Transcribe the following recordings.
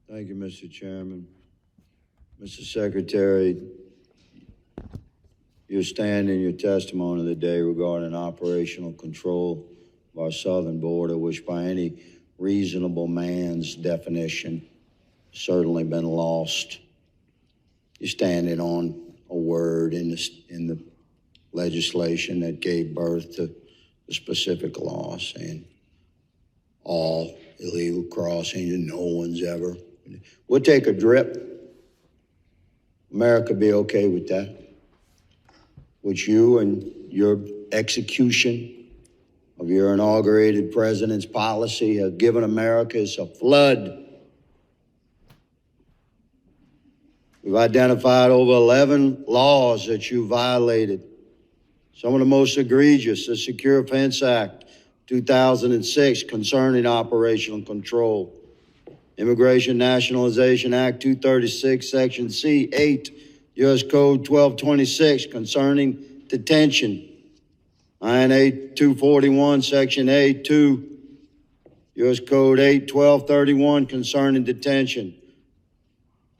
Thank you, Mr. Chairman. Mr. Secretary, your stand in your testimony today regarding operational control of our southern border, which by any reasonable man's definition certainly been lost. You're standing on a word in the legislation that gave birth to the specific law saying all illegal crossings and no one's ever. We'll take a drip. America be okay with that? Would you and your execution of your inaugurated president's policy have given Americans a flood? We've identified over 11 laws that you violated. Some of the most egregious, the Secure Fence Act, 2006, concerning operational control. Immigration Nationalization Act 236, Section C, 8, U.S. Code 1226, concerning detention. INA 241, Section A, 2, U.S. Code 8, 1231, concerning detention.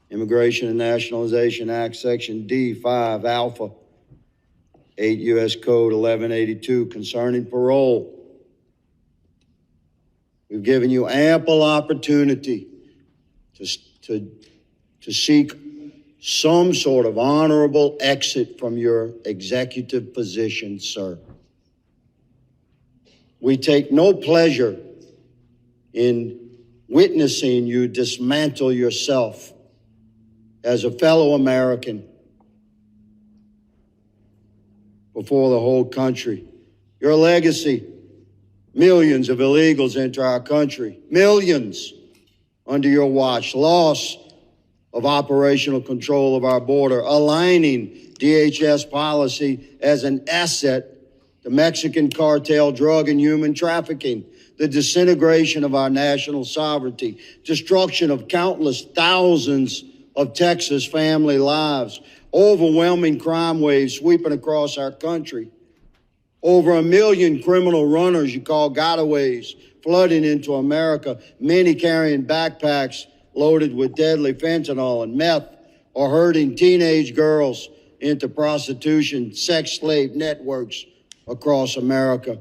Immigration and Nationalization Act, Section D, 5, Alpha, 8 U.S. Code 1182, concerning parole. We've given you ample opportunity to seek some sort of honorable exit from your executive position, sir. We take no pleasure in witnessing you dismantle yourself as a fellow American before the whole country. Your legacy, millions of illegals enter our country, millions under your watch, loss of operational control of our border, aligning DHS policy as an asset to Mexican cartel drug and human trafficking, the disintegration of our national sovereignty, destruction of countless thousands of Texas family lives, overwhelming crime waves sweeping across our country, over 1 million criminal runners you call gotaways flooding into America, many carrying backpacks loaded with deadly fentanyl and meth, or herding teenage girls into prostitution, sex slave networks across America.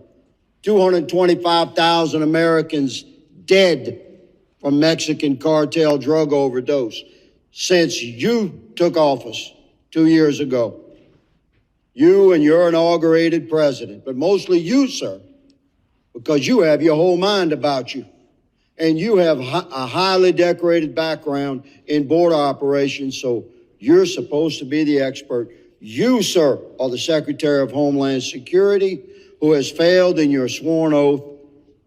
225,000 Americans dead from Mexican cartel drug overdose since you took office 2 years ago. You and your inaugurated president, but mostly you, sir, because you have your whole mind about you. And you have a highly decorated background in border operations, so you're supposed to be the expert. You, sir, are the Secretary of Homeland Security, who has failed in your sworn oath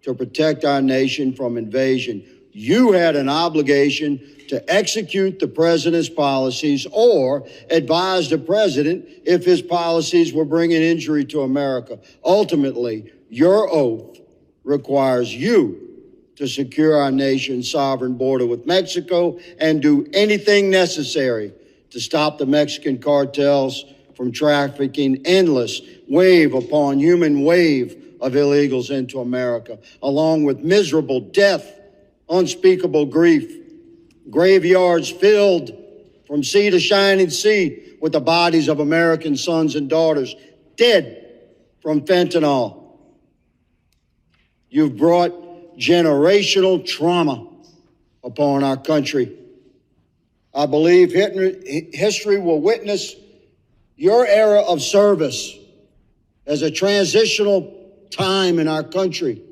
to protect our nation from invasion. You had an obligation to execute the president's policies or advise the president if his policies were bringing injury to America. Ultimately, your oath requires you to secure our nation's sovereign border with Mexico and do anything necessary to stop the Mexican cartels from trafficking endless wave upon human wave of illegals into America, along with miserable death, unspeakable grief, graveyards filled from sea to shining sea with the bodies of American sons and daughters dead from fentanyl. You've brought generational trauma upon our country. I believe history will witness your era of service as a transitional time in our country.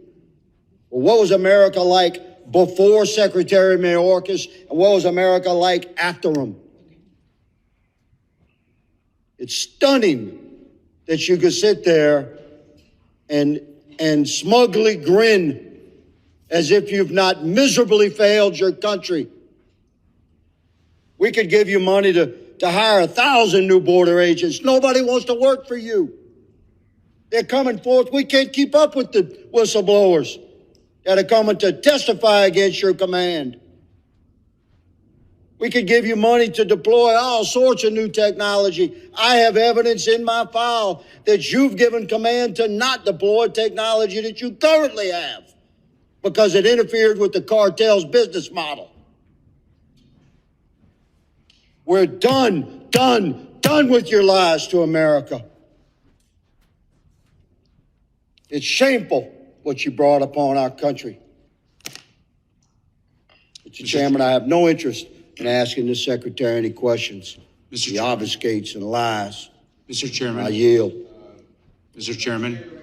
Well, what was America like before Secretary Mayorkas, and what was America like after him? It's stunning that you could sit there and smugly grin as if you've not miserably failed your country. We could give you money to hire 1,000 new border agents. Nobody wants to work for you. They're coming forth. We can't keep up with the whistleblowers that are coming to testify against your command. We could give you money to deploy all sorts of new technology. I have evidence in my file that you've given command to not deploy technology that you currently have because it interfered with the cartel's business model. We're done with your lies to America. It's shameful what you brought upon our country. Mr. Chairman, I have no interest in asking the Secretary any questions. Mr. He Chairman. obfuscates and lies. Mr. Chairman. I yield. Mr. Chairman.